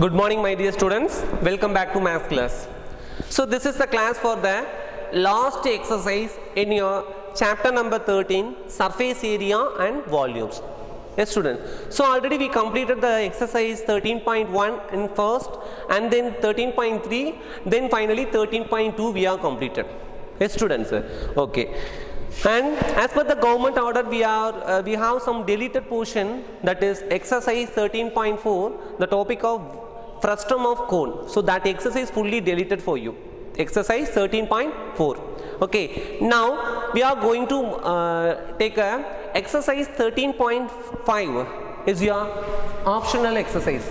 Good morning, my dear students. Welcome back to math class. So this is the class for the last exercise in your chapter number 13, surface area and volumes. Yes, student. So already we completed the exercise 13.1 in first, and then 13.3, then finally 13.2 we are completed. Yes, students. Okay. And as per the government order, we have some deleted portion, that is exercise 13.4, the topic of frustum of cone. So that exercise fully deleted for you. Exercise 13.4. Okay. Now we are going to take a exercise 13.5 is your optional exercise.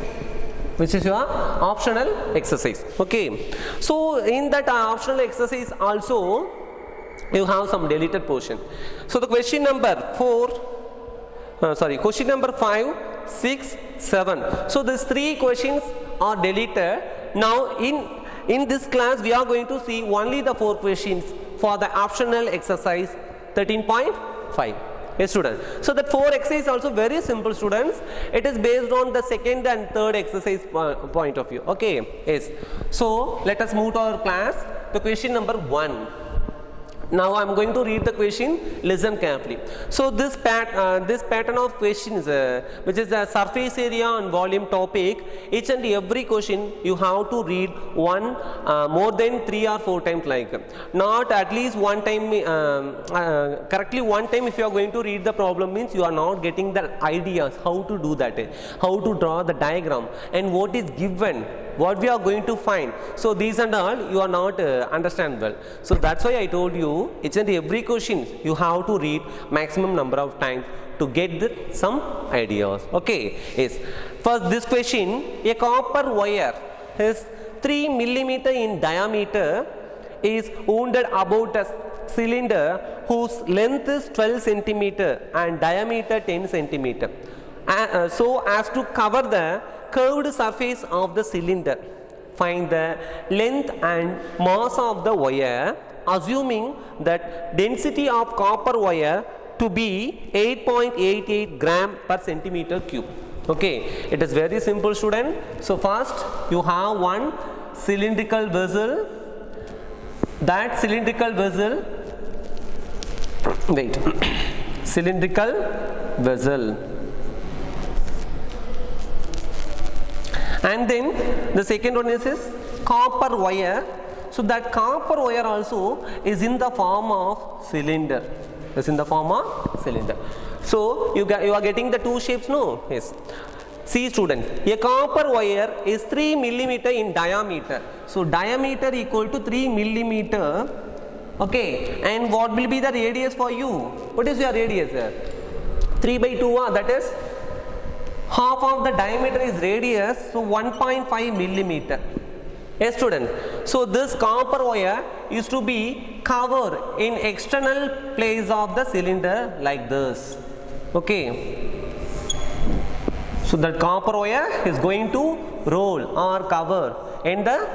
Which is your optional exercise. Okay. So in that optional exercise also you have some deleted portion. So the question number question number 5, 6, 7. So these three questions are deleted. Now in this class we are going to see only the 4 questions for the optional exercise 13.5. Yes, student. So the 4 exercise is also very simple, students. It is based on the second and third exercise point of view. Okay. Yes. So let us move to our class. The question number 1. Now I am going to read the question. Listen carefully. So this pattern of questions, which is the surface area and volume topic, each and every question you have to read more than 3 or 4 times, like not at least one time, correctly one time. If you are going to read the problem, means you are not getting the ideas how to do that, how to draw the diagram and what is given, what we are going to find. So these and all you are not understand well. So that's why I told you each and every question you have to read maximum number of times to get some ideas. Okay. Yes. First, this question: a copper wire is 3 millimeter in diameter is wounded about a cylinder whose length is 12 centimeter and diameter 10 centimeter, so as to cover the curved surface of the cylinder. Find the length and mass of the wire, assuming that density of copper wire to be 8.88 gram per centimeter cube. Okay, it is very simple, student. So first you have one cylindrical vessel. That cylindrical vessel, cylindrical vessel. And then the second one is copper wire. So that copper wire also is in the form of cylinder. Is in the form of cylinder. So you are getting the 2 shapes, no? Yes. See, student, a copper wire is 3 millimeter in diameter. So diameter equal to 3 millimeter. Okay. And what will be the radius for you? What is your radius? 3 by 2. That is half of the diameter is radius, so 1.5 millimeter. Yes, student. So this copper wire is to be covered in external place of the cylinder like this. Okay. So the copper wire is going to roll or cover in the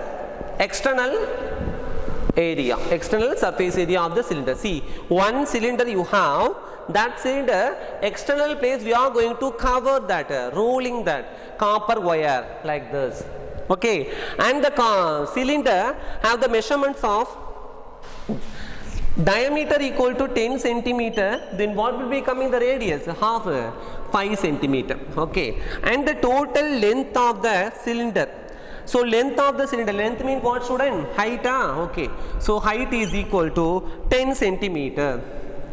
external area, external surface area of the cylinder. See, one cylinder you have, that cylinder external place we are going to cover that, rolling that copper wire like this. Okay, and the cylinder have the measurements of diameter equal to 10 centimeter. Then what will be coming the radius? Half, 5 centimeter. Okay, and the total length of the cylinder. So length of the cylinder, length means what, student? Height. Okay, so height is equal to 10 centimeter.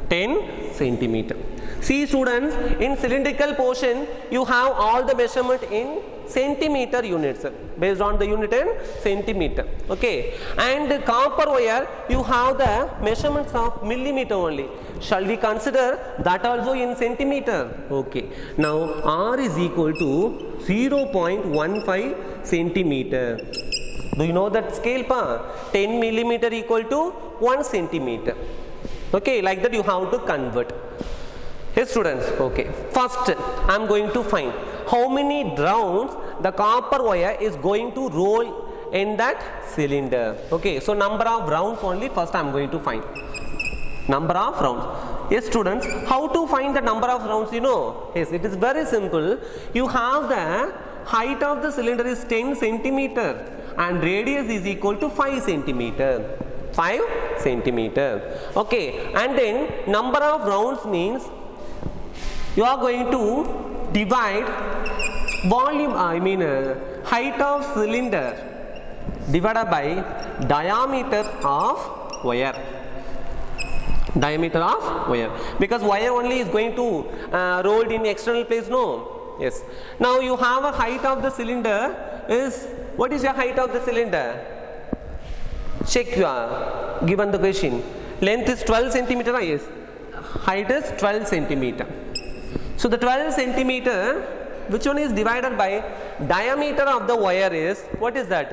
10 centimeter. See, students, in cylindrical portion you have all the measurement in centimeter units, based on the unit in centimeter. Okay, and the copper wire you have the measurements of millimeter only. Shall we consider that also in centimeter? Okay, now R is equal to 0.15 centimeter. Do you know that scale? 10 millimeter equal to 1 centimeter. Okay, like that you have to convert. Yes, students. Okay, first I am going to find how many rounds the copper wire is going to roll in that cylinder. Okay, so number of rounds only first I am going to find. Number of rounds. Yes, students, how to find the number of rounds, you know? Yes, it is very simple. You have the height of the cylinder is 10 centimeter and radius is equal to 5 centimeter. 5 centimeter. Okay, and then number of rounds means you are going to divide volume, height of cylinder divided by diameter of wire. Diameter of wire, because wire only is going to rolled in external place, no? Yes. Now you have a height of the cylinder is, what is your height of the cylinder? Check, you are given the question. Length is 12 centimeter, yes. Height is 12 centimeter. So the 12 centimeter, which one is divided by diameter of the wire is, what is that?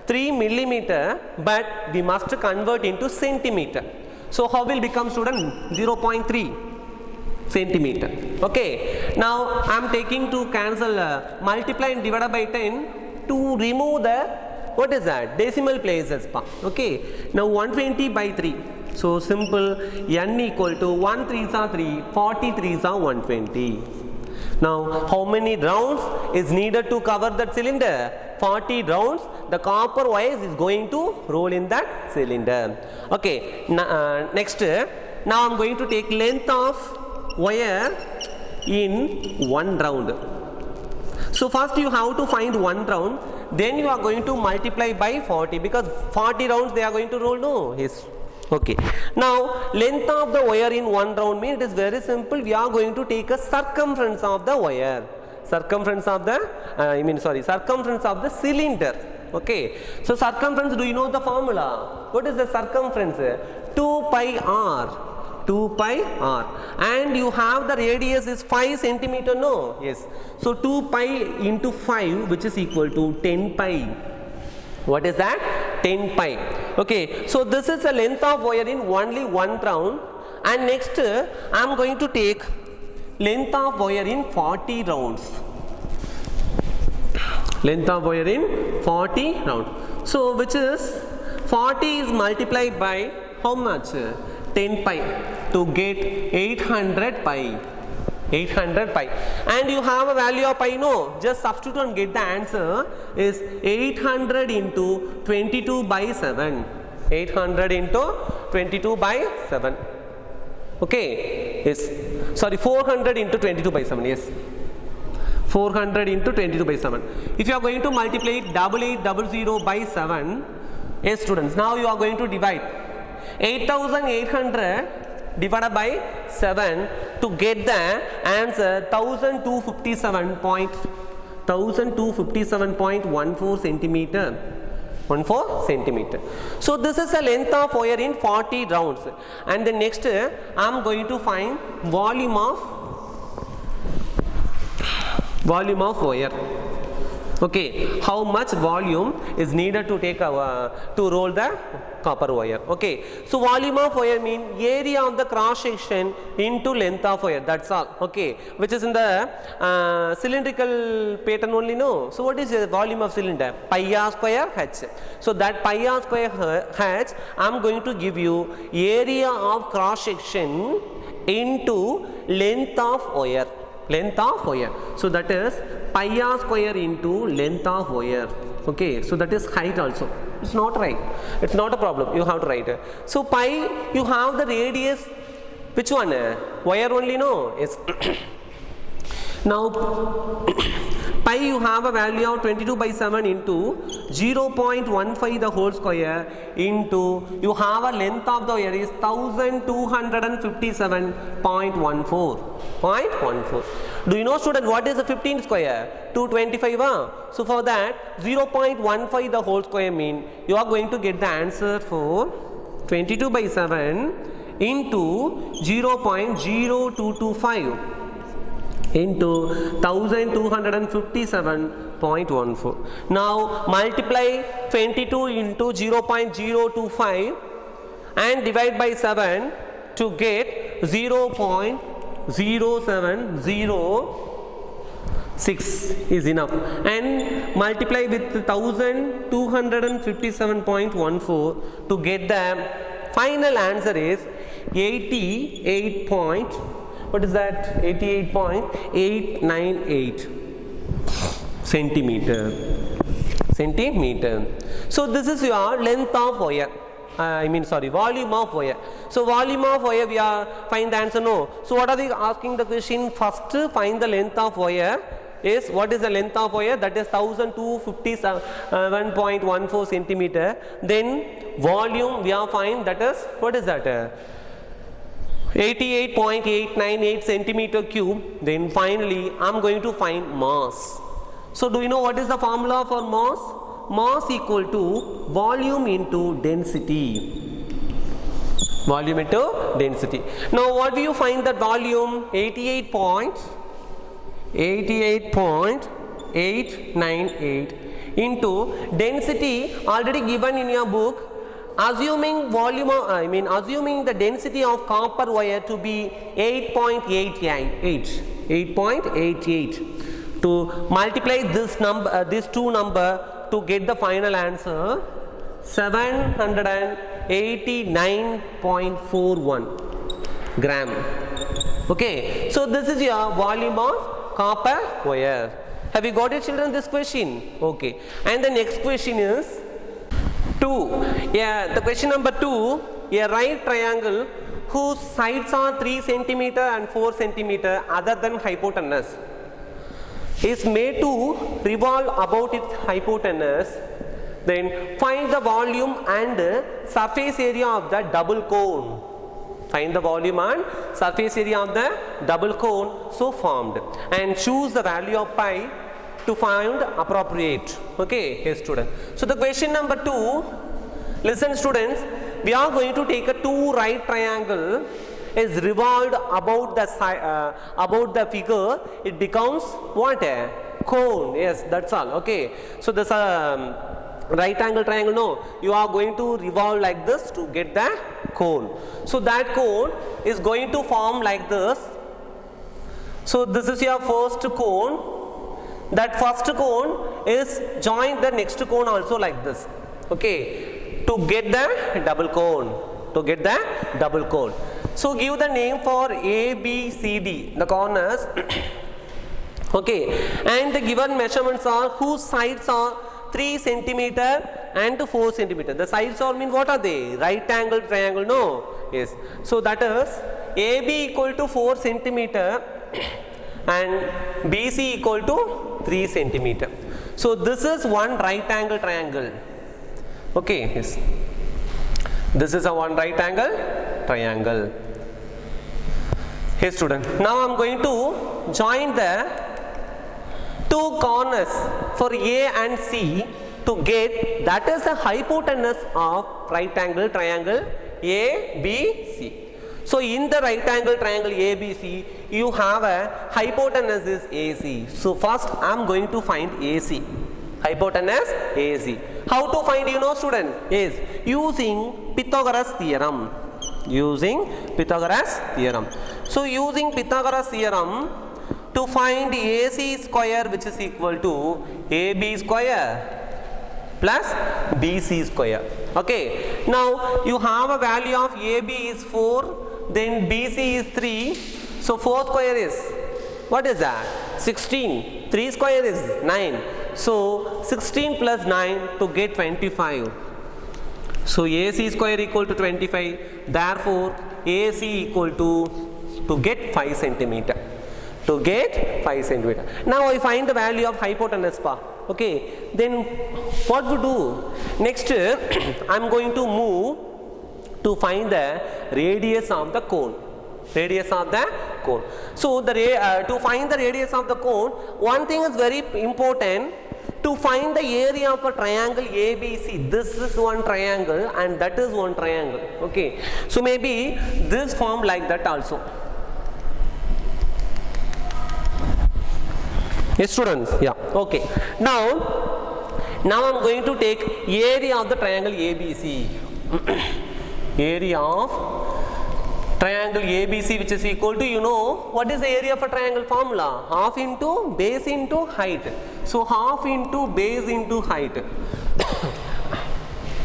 3 millimeter, but we must convert into centimeter. So how will become, student? 0.3 centimeter. Okay. Now I am taking to cancel multiply and divide by 10 to remove the, what is that? Decimal places. Okay. Now 120 by 3. So simple, n equal to 1 3s are 3, 40 3s are 120. Now how many rounds is needed to cover that cylinder? 40 rounds. The copper wire is going to roll in that cylinder. Okay. Next, now I am going to take length of wire in 1 round. So first you have to find 1 round, then you are going to multiply by 40, because 40 rounds they are going to roll, no? Yes. Okay. Now length of the wire in 1 round means it is very simple. We are going to take a circumference of the wire. Circumference of the circumference of the cylinder. Okay. So circumference, do you know the formula? What is the circumference? 2 pi r. 2 pi r. And you have the radius is 5 centimeter, no? Yes. So 2 pi into 5, which is equal to 10 pi. What is that? 10 pi. Okay. So this is the length of wire in only 1 round. And next I am going to take length of wire in 40 rounds. Length of wire in 40 rounds. So which is 40 is multiplied by how much? 10 pi to get 800 pi. 800 pi. And you have a value of pi, no? Just substitute and get the answer is 800 into 22 by 7. 800 into 22 by 7. Okay. Yes. Sorry, 400 into 22 by 7. Yes. 400 into 22 by 7. If you are going to multiply it 8800 by 7, yes students, now you are going to divide 8800 divided by 7 to get the answer 1257.14 centimeter. 14 centimeter. So this is the length of wire in 40 rounds. And then next I am going to find volume of wire. Okay, how much volume is needed to take to roll the copper wire? Okay, so volume of wire means area of the cross section into length of wire. That's all. Okay, which is in the cylindrical pattern only, no? So what is the volume of cylinder? Pi r square h. So that pi r square h, I am going to give you area of cross section into length of wire. Length of wire. So that is pi r square into length of wire. Okay, so that is height also. It's not right. It's not a problem. You have to write. So pi, you have the radius. Which one? Wire only, no? Yes. Now pi you have a value of 22 by 7 into 0.15 the whole square into, you have a length of the wire is 1257.14. Do you know student what is the 15 square? 225. So for that 0.15 the whole square mean you are going to get the answer for 22 by 7 into 0.0225 into 1257.14. Now multiply 22 into 0.025 and divide by 7 to get 0.0706 is enough, and multiply with 1257.14 to get the final answer is 88. What is that? 88.898. centimeter. So this is your length of wire. Volume of wire. So volume of wire, we are find the answer, no. So what are they asking the question? First find the length of wire. Is what is the length of wire? That is 1257.14 centimeter. Then volume we are find, that is, what is that? 88.898 centimeter cube. Then finally I am going to find mass. So do you know what is the formula for mass? Mass equal to volume into density. Volume into density. Now what do you find that volume? 88.898 into density already given in your book. Assuming volume of, assuming the density of copper wire to be 8.88. To multiply this number, these two number to get the final answer, 789.41 gram. Okay, so this is your volume of copper wire. Have you got it, children, this question? Okay, and the next question is 2. Yeah, the question number 2, a right triangle whose sides are 3 centimeter and 4 centimeter other than hypotenuse is made to revolve about its hypotenuse. Then find the volume and surface area of the double cone. Find the volume and surface area of the double cone so formed, and choose the value of pi to find appropriate. Okay, yes, student. So the question number 2, listen, students, we are going to take a 2 right triangle is revolved about the figure. It becomes what? A cone. Yes, that's all. Okay, so this right angle triangle, no, you are going to revolve like this to get the cone. So that cone is going to form like this. So this is your first cone. That first cone is join the next cone also like this. Okay, to get the double cone. So give the name for A, B, C, D, the corners. Okay, and the given measurements are whose sides are 3 centimeter and 4 centimeter. The sides are mean what are they? Right angle triangle, no? Yes. So that is AB equal to 4 centimeter and BC equal to 3 centimeter. So this is one right angle triangle. Okay, yes. This is a one right angle triangle. Hey student, now I am going to join the 2 corners for A and C to get, that is the hypotenuse of right angle triangle ABC. So in the right angle triangle ABC, you have a hypotenuse is AC. So first I am going to find AC. Hypotenuse AC. How to find, you know, student? Is using Pythagoras theorem. So using Pythagoras theorem, to find AC square, which is equal to AB square plus BC square. Okay, now you have a value of AB is 4, then BC is 3. So 4 square is, what is that? 16. 3 square is 9. So 16 plus 9 to get 25. So AC square equal to 25. Therefore AC equal to get 5 centimeter. Now I find the value of hypotenuse. Okay, then what to do? Next I am going to move to find the radius of the cone. So to find the radius of the cone, one thing is very important. To find the area of a triangle ABC, this is one triangle and that is one triangle. Okay, so maybe this form like that also. Yes, students? Yeah. Okay. Now I'm going to take area of the triangle ABC. Area of triangle ABC, which is equal to, you know, what is the area of a triangle formula? Half into base into height. So half into base into height.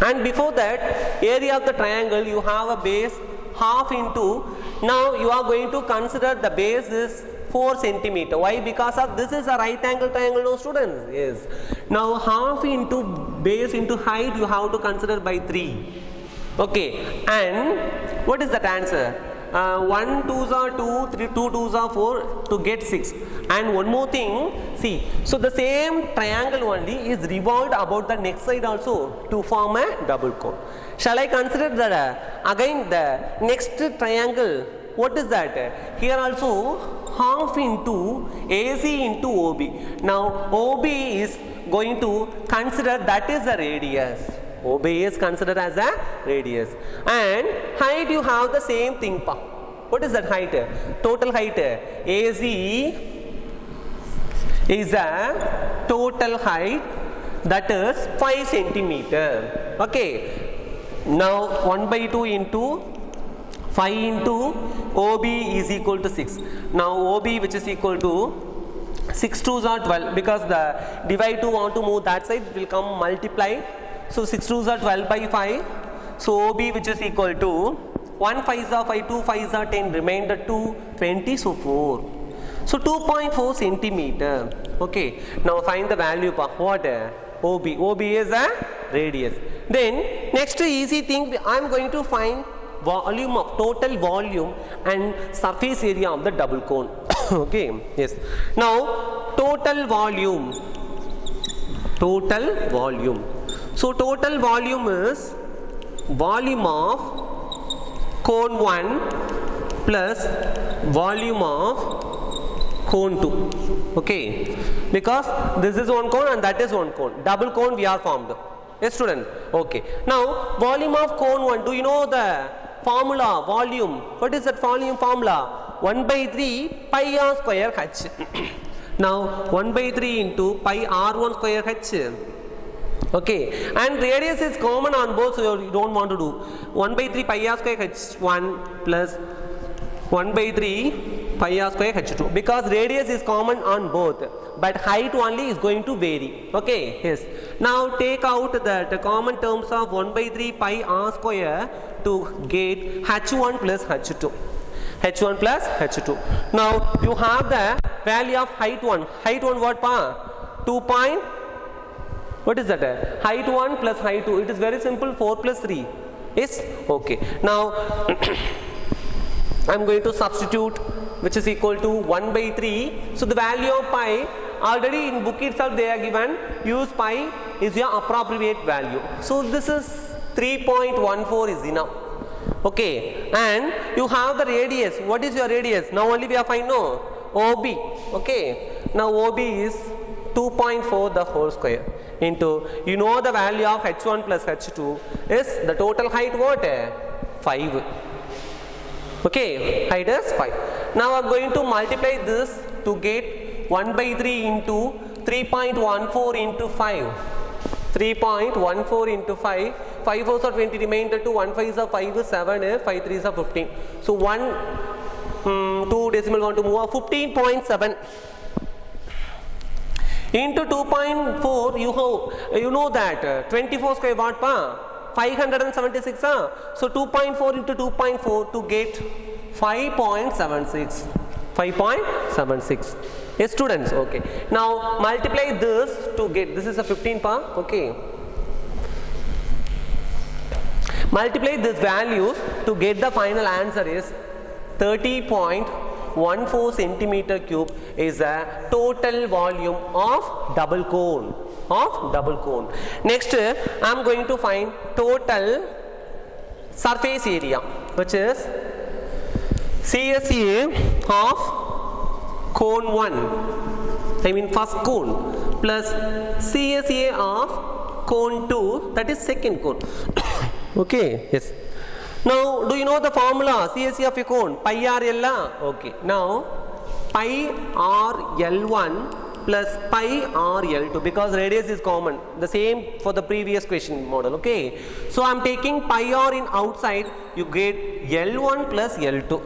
And before that, area of the triangle, you have a base half into. Now you are going to consider the base is 4 centimeter. Why? Because of this is a right angle triangle, no students? Yes. Now half into base into height you have to consider by 3. Okay. And what is that answer? 1 2s are 2, 3 2 2s are 4 to get 6. And one more thing, see, so the same triangle only is revolved about the next side also to form a double cone. Shall I consider that again the next triangle? What is that? Here also half into AC into OB. Now OB is going to consider that is a radius. OB is considered as a radius. And height you have the same thing. What is that height? Total height. AC is a total height that is 5 centimeter. Okay. Now 1 by 2 into 5 into OB is equal to 6. Now OB which is equal to 6 2s are 12 because the divide 2 want to move that side will come multiply. So 6 2s are 12 by 5. So OB which is equal to 1 5s are 5, 2 5s are 10, remainder 2, 20, so 4. So 2.4 centimeter. Okay. Now find the value of what? OB. OB is a radius. Then next easy thing I am going to find volume of total volume and surface area of the double cone. Okay. Yes. Now total volume. Total volume. So total volume is volume of cone 1 plus volume of cone 2. Okay, because this is one cone and that is one cone. Double cone we are formed. Yes student. Okay. Now volume of cone 1. Do you know the formula? Volume. What is that volume formula? 1 by 3 pi r square h. Now 1 by 3 into pi r1 square h. Okay, and radius is common on both, so you don't want to do 1 by 3 pi r square h1 plus 1 by 3 pi r square h2 because radius is common on both, but height only is going to vary. Okay, yes. Now take out the common terms of 1 by 3 pi r square to get h1 plus h2. h1 plus h2. Now you have the value of height 1. Height 1 what pa? 2 point. What is that? Height 1 plus height 2. It is very simple. 4 plus 3. Yes? Okay. Now I am going to substitute which is equal to 1 by 3. So the value of pi already in book itself they are given. Use pi is your appropriate value. So this is 3.14 is enough. Okay. And you have the radius. What is your radius? Now only we are finding no OB. Okay. Now OB is 2.4 the whole square into, you know the value of h1 plus h2 is the total height what? 5. Okay, height is 5. Now I am going to multiply this to get 1 by 3 into 3.14 into 5. 3.14 into 5. 5 4s are 20, remainder 2, 1 5s are 5, 7, 5 3s are 15. So 2 decimal want to move up, 15.7. Into 2.4 you know that 24 square what pa? 576 so 2.4 into 2.4 to get 5.76. 5.76. Yes students. Okay. Now multiply this to get, this is a 15 pa. Okay. Multiply this values to get the final answer is 30.14 centimeter cube is a total volume of double cone. Next I am going to find total surface area which is CSA of cone 1, I mean first cone, plus CSA of cone 2, that is second cone. Okay, yes. Now, do you know the formula CSA of a cone? Pi r L. Okay. Now, pi r L1 plus pi r L2 because radius is common. The same for the previous question model. Okay. So, I am taking pi r in outside. You get L1 plus L2.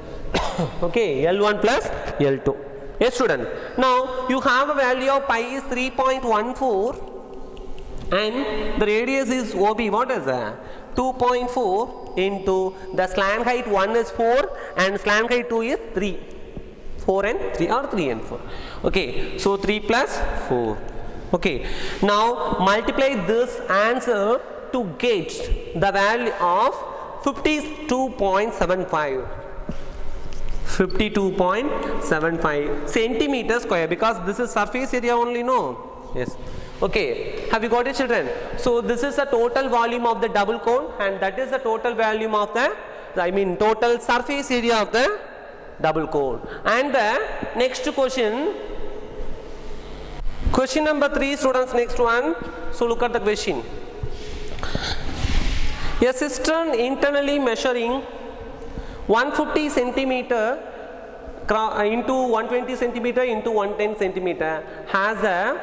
Okay. L1 plus L2. Yes, student. Now, you have a value of pi is 3.14 and the radius is OB. What is that? 2.4 into the slant height 1 is 4 and slant height 2 is 3. 4 and 3 or 3 and 4. Okay, so 3 plus 4. Okay, now multiply this answer to get the value of 52.75. 52.75 centimeter square, because this is surface area only, no? Yes. Okay, have you got it, children? So this is the total volume of the double cone, and that is the total volume of the, total surface area of the double cone. And the next question number 3, students, next one. So look at the question. A cistern internally measuring 150 centimeter into 120 centimeter into 110 centimeter has a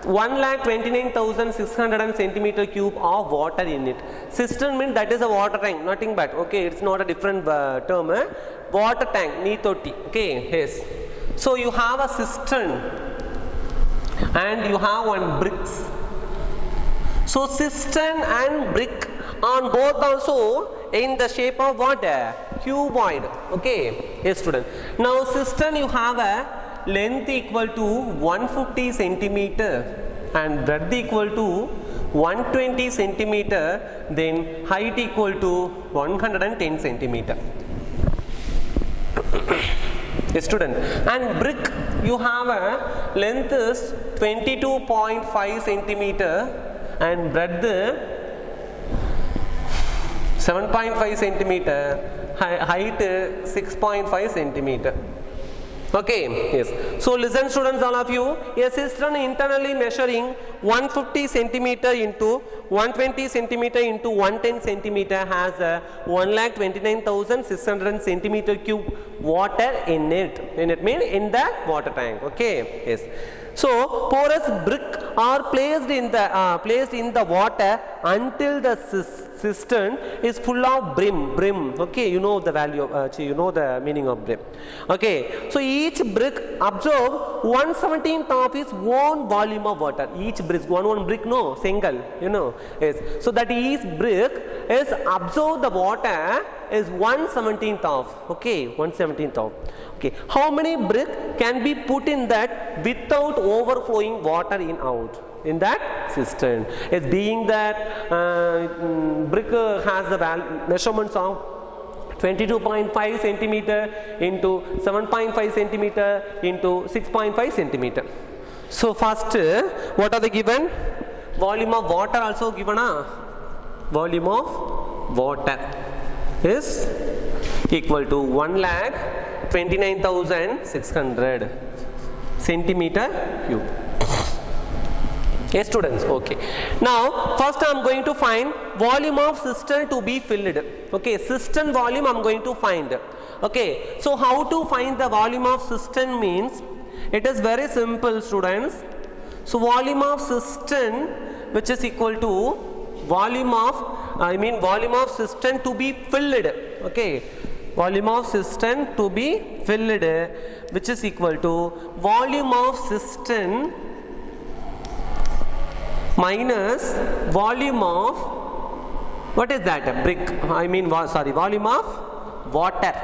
1,29,600 centimeter cube of water in it. Cistern means that is a water tank, nothing but. Okay, it's not a different term. Water tank, Nitoti. Okay, yes. So you have a cistern and you have one bricks. So cistern and brick on both also in the shape of what? Cuboid. Okay, yes, student. Now cistern you have a length equal to 150 centimeter and breadth equal to 120 centimeter, then height equal to 110 centimeter. Yes, student. And brick you have a length is 22.5 centimeter and breadth 7.5 centimeter, height 6.5 centimeter. Okay, yes. So listen, students, all of you. A cistern internally measuring 150 centimeter into 120 centimeter into 110 centimeter has a 1,29,600 centimeter cube water in it. In it means in the water tank. Okay, yes. So porous brick are placed in the water until the cistern is full of brim. Okay, you know the value of you know the meaning of brim. Okay, so each brick absorb 1/17th of its own volume of water. Each brick, one brick, no, single, you know. Yes. So that each brick is absorb the water is 1/17th of. Okay, 1/17th of. Okay, how many brick can be put in that without overflowing water in out? In that cistern, it's being that brick has the measurements of 22.5 centimeter into 7.5 centimeter into 6.5 centimeter. So first, what are they given? Volume of water also given. Volume of water is equal to 1,29,600 centimeter cube. Yes, students. Okay. Now, first I am going to find volume of cistern to be filled. Okay, cistern volume I am going to find. Okay. So, how to find the volume of cistern means? It is very simple, students. So, volume of cistern, which is equal to volume of cistern to be filled. Okay. Volume of cistern to be filled, which is equal to volume of cistern minus volume of, what is that? Brick. Volume of water,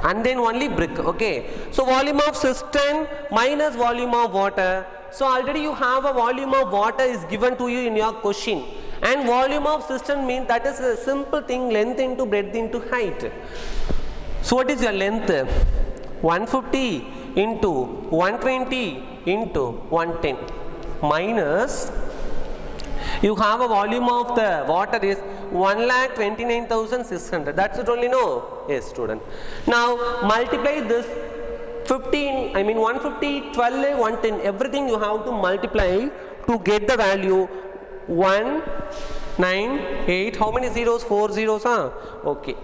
and then only brick. Okay. So volume of cistern minus volume of water. So already you have a volume of water is given to you in your question, and volume of cistern means that is a simple thing, length into breadth into height. So what is your length? 150 into 120 into 110 minus, you have a volume of the water is 1,29,600. That's it only, no? Yes, student. Now multiply this 150, 12, 110, everything you have to multiply to get the value 198. How many zeros? 4 zeros, huh? Okay.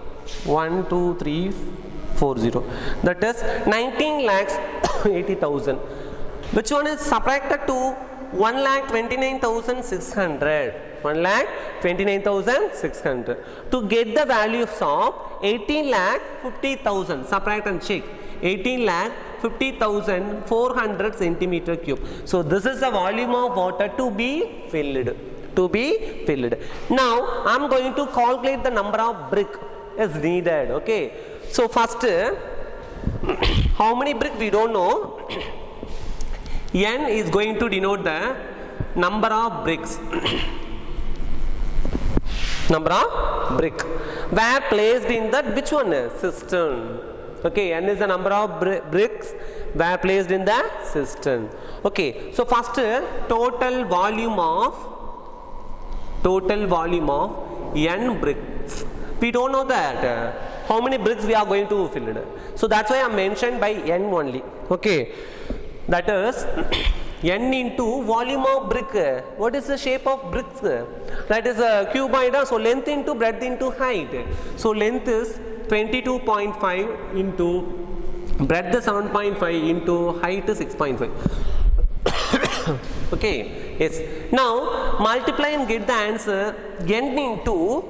1, 2, 3, 4 0. That is 19,80,000. Which one is subtracted to 1,29,600? 1,29,600. To get the values of 18,50,000. Subtract and check. 18,50,400 centimeter cube. So this is the volume of water to be filled. Now I am going to calculate the number of brick is needed. Okay. So first how many brick we don't know. N is going to denote the number of bricks. Number of brick were placed in that which one? Cistern. Okay, N is the number of bricks were placed in the cistern. Okay, so first total volume of N bricks. We don't know that how many bricks we are going to fill it. So that's why I mentioned by N only. Okay, that is N into volume of brick. What is the shape of bricks? That is a cuboid. So length into breadth into height. So length is 22.5 into breadth 7.5 into height 6.5. Okay, yes. Now multiply and get the answer. N into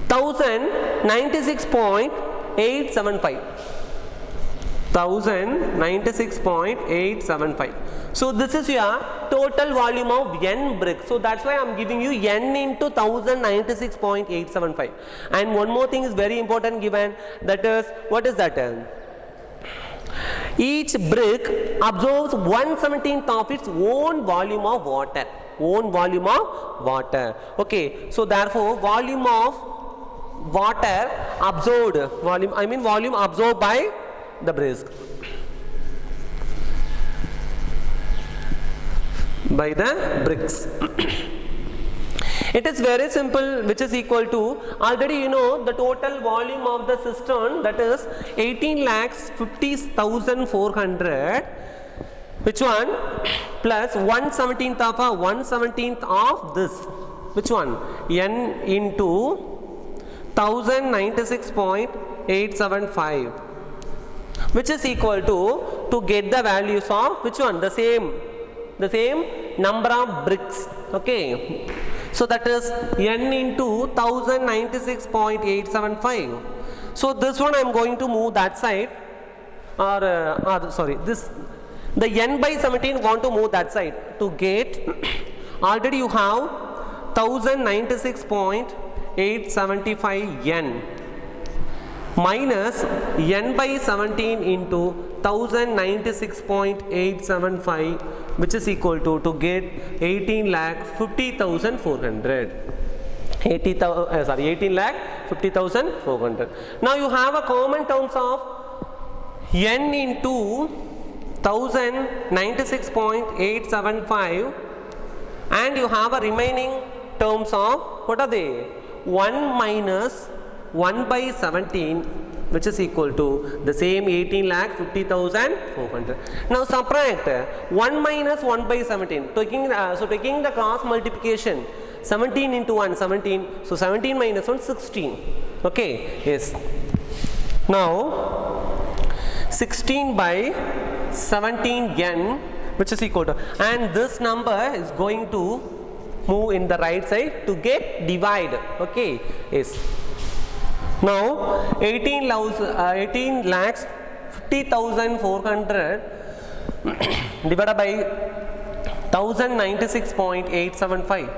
1096.875. 1096.875. So this is your total volume of N bricks. So that's why I am giving you N into 1096.875. And one more thing is very important given, that is, what is that? Each brick absorbs 1/17th of its own volume of water. Okay, so therefore volume of water absorbed, volume absorbed by the bricks. It is very simple, which is equal to, already you know the total volume of the cistern, that is 18,50,400, which one, plus 1/17th of this, which one, N into 1096.875, which is equal to get the values of which one, the same number of bricks. Okay, so that is N into 1096.875. so this one I am going to move that side, the N by 17 want to move that side to get, already you have 1096.875 N minus N by 17 into 1096.875, which is equal to get 18,50,400. 18,50,400. Now you have a common terms of N into 1096.875, and you have a remaining terms of, what are they? 1 minus 1 by 17, which is equal to the same 18,50,400. Now subtract 1 minus 1 by 17. Taking the cross multiplication, 17 into 1, 17. So 17 minus 1, 16. Okay, yes. Now 16 by 17 N, which is equal to, and this number is going to move in the right side to get divide. Okay, yes. Now 18,50,400 divided by 1096.875.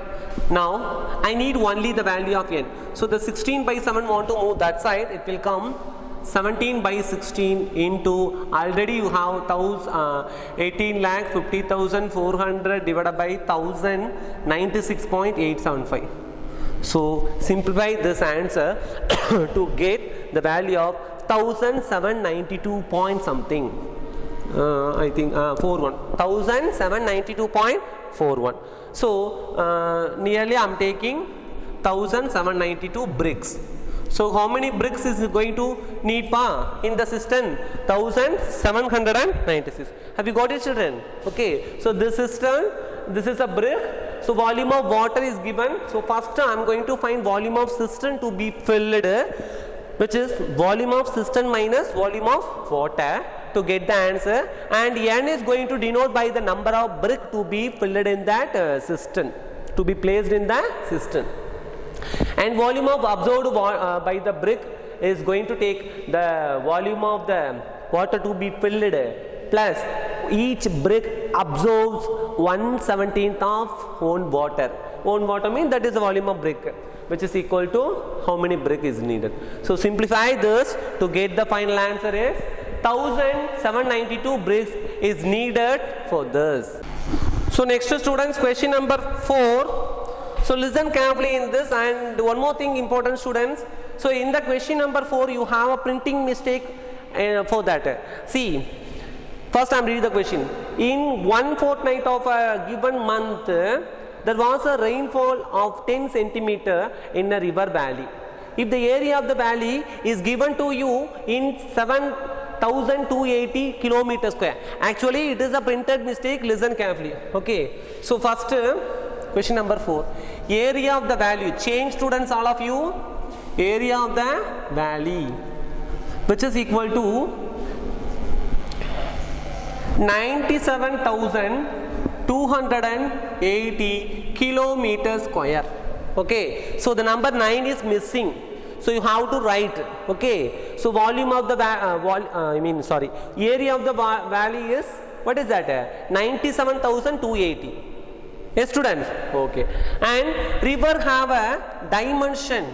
Now I need only the value of N. So the 16 by 7 want to move that side, it will come 17 by 16 into, already you have 18,50,400 divided by 1096.875. So simplify this answer to get the value of 1792 point something. I think 41. 1792.41. So nearly I am taking 1792 bricks. So how many bricks is it going to need in the cistern? 1796. Have you got it, children? Okay. So this cistern, this is a brick. So volume of water is given. So first I am going to find volume of cistern to be filled, which is volume of cistern minus volume of water, to get the answer. And N is going to denote by the number of brick to be filled in that cistern, to be placed in the cistern. And volume of absorbed by the brick is going to take the volume of the water to be filled, plus each brick absorbs 1/17th of own water. Own water means that is the volume of brick. which is equal to how many brick is needed. So simplify this to get the final answer is 1792 bricks is needed for this. So next students, question number 4. So listen carefully in this, and one more thing important students. So in the question number 4 you have a printing mistake for that. See, first I am reading the question. In one fortnight of a given month, there was a rainfall of 10 centimeter in a river valley. If the area of the valley is given to you in 7,280 kilometers square. Actually it is a printed mistake, listen carefully. Okay. So first question number 4. Area of the valley. Change students all of you. Area of the valley, which is equal to 97,280 kilometers square. Okay, so the number 9 is missing, so you have to write. Okay, so volume of the area of the valley is, what is that? 97,280. Yes students. Okay, and river have a dimension.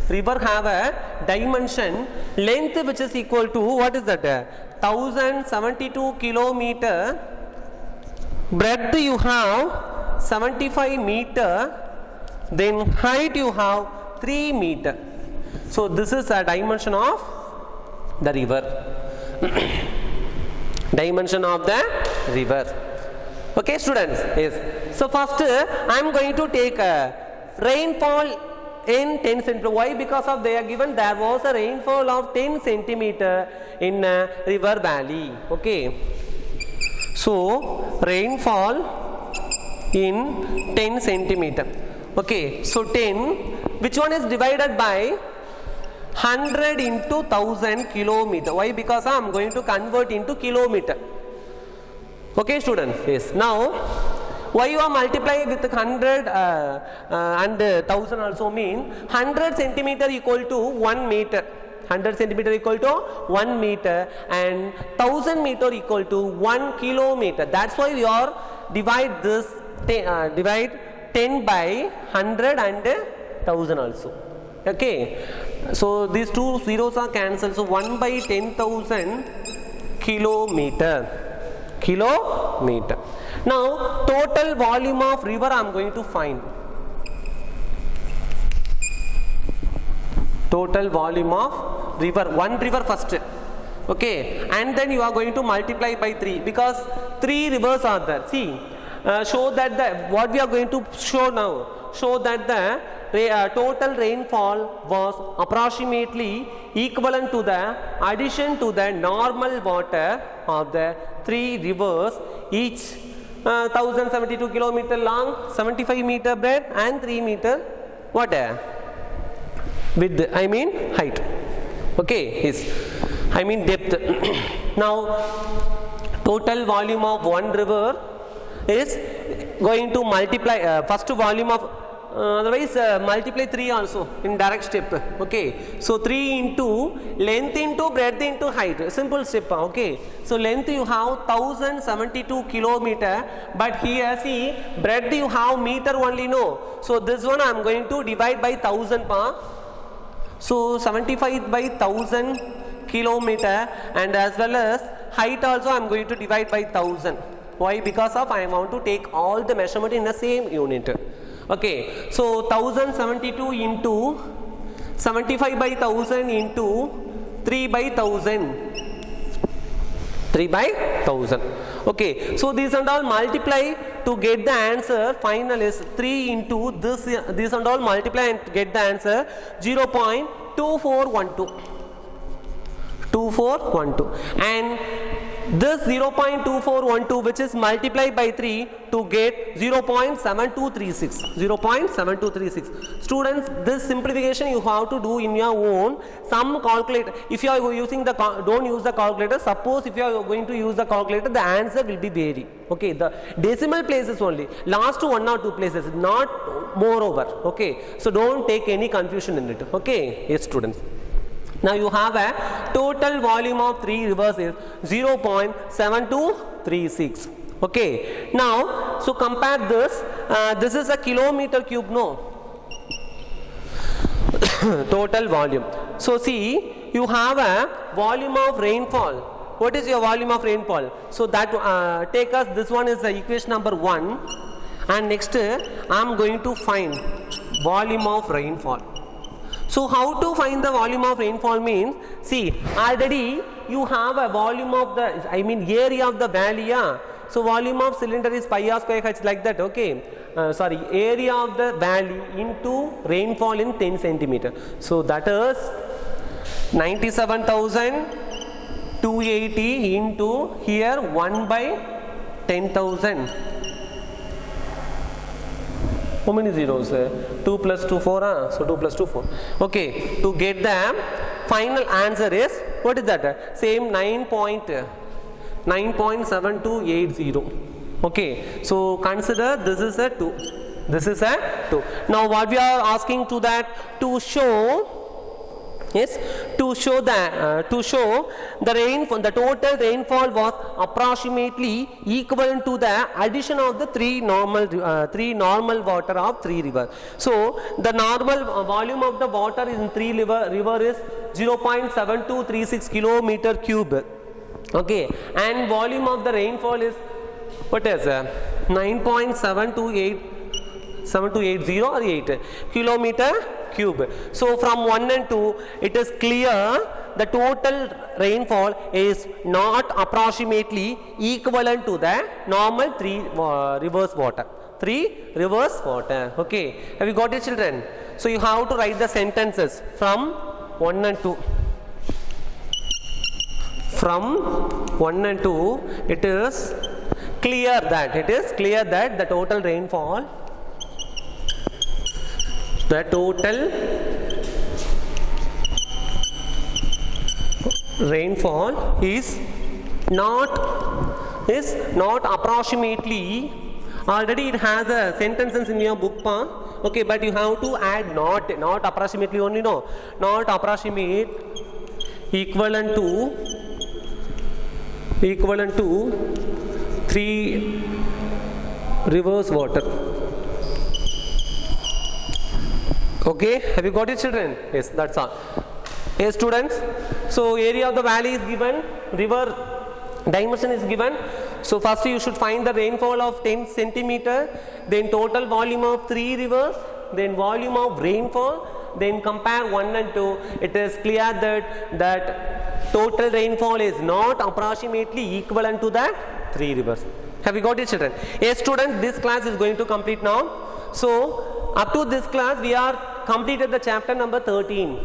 River have a dimension length which is equal to, what is that? 1072 kilometer. Breadth you have 75 meter. Then height you have 3 meter. So this is a dimension of the river. Dimension of the river. Okay students. Yes. So first I am going to take a rainfall in 10 centimeter. Why? Because of they are given there was a rainfall of 10 centimeter in river valley. Okay. So rainfall in 10 centimeter. Okay. So 10, which one is divided by 100 into 1000 kilometer. Why? Because I am going to convert into kilometer. Okay students. Yes. Now why you are multiplying with 100 and 1000 also mean 100 centimeter equal to 1 meter. 100 centimeter equal to 1 meter and 1000 meter equal to 1 kilometer. That's why we are divide this divide 10 by 100 and 1000 also. Okay. So these two zeros are cancelled. So 1 by 10,000 kilometer. Kilometer. Now total volume of river I am going to find. Total volume of river, one river first. Okay, and then you are going to multiply by 3 because 3 rivers are there. See, show that what we are going to show now, show that the total rainfall was approximately equivalent to the addition to the normal water of the 3 rivers, each 1072 kilometer long, 75 meter breadth and 3 meter water width, I mean height. Okay, yes, I mean depth. Now total volume of one river is going to multiply first volume of otherwise multiply 3 also in direct step. Okay, so 3 into length into breadth into height, simple step. Okay, so length you have 1072 kilometer, but here see breadth you have meter only, no. So this one I am going to divide by 1000 pa. So 75 by 1000 kilometer, and as well as height also I am going to divide by 1000. Why? Because of I want to take all the measurement in the same unit. Okay, so 1072 into 75 by 1000 into 3 by 1000. 3 by 1000. Okay, so these and all multiply to get the answer. Final is 3 into this and all multiply and get the answer 0.2412. 2412, and this 0.2412 which is multiplied by 3 to get 0.7236. 0.7236. Students, this simplification you have to do in your own. Some calculator, if you are using the don't use the calculator. Suppose if you are going to use the calculator, the answer will be vary. Okay, the decimal places only, last 1 or 2 places, not moreover. Okay, so don't take any confusion in it. Okay, yes students. Now you have a total volume of 3 rivers is 0.7236. Okay. Now, so compare this. This is a kilometer cube, no. total volume. So see, you have a volume of rainfall. What is your volume of rainfall? So that take us, this one is the equation number 1, and next I am going to find volume of rainfall. So how to find the volume of rainfall means, see, already you have a volume of the, area of the valley, yeah? So volume of cylinder is pi r square h, like that, okay? Area of the valley into rainfall in 10 centimeter. So that is 97,280 into here 1 by 10,000. How many zeros? 2 plus 2, 4. So 2 plus 2, 4. Okay, to get the final answer is, what is that? Same 9.7280. Okay, so consider this is a 2. This is a 2. Now what we are asking to that, to show the rainfall, the total rainfall was approximately equivalent to the addition of the three normal water of 3 rivers. So the normal volume of the water in 3 river is 0.7236 kilometer cube. Okay, and volume of the rainfall is, what is 9.7280 or 8 kilometer cube. So from 1 and 2, it is clear the total rainfall is not approximately equivalent to the normal 3 rivers water. 3 rivers water. Okay, have you got it, children? So you have to write the sentences from 1 and 2. From 1 and 2, it is clear that the total rainfall is not approximately, already it has a sentences in your book, okay, but you have to add not approximately only, no, not approximate, equivalent to 3 rivers water. Okay, have you got it, children? Yes, that's all. Yes, students, so area of the valley is given, river dimension is given. So first you should find the rainfall of 10 centimeter, then total volume of 3 rivers, then volume of rainfall, then compare 1 and 2. It is clear that total rainfall is not approximately equivalent to the 3 rivers. Have you got it, children? Yes, students, this class is going to complete now. So up to this class we are completed the chapter number 13.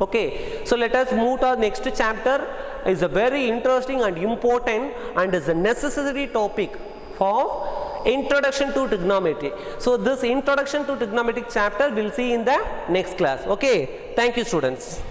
Okay, so let us move to our next chapter. Is a very interesting and important and is a necessary topic for introduction to trigonometry. So this introduction to trigonometry chapter we'll see in the next class. Okay, thank you, students.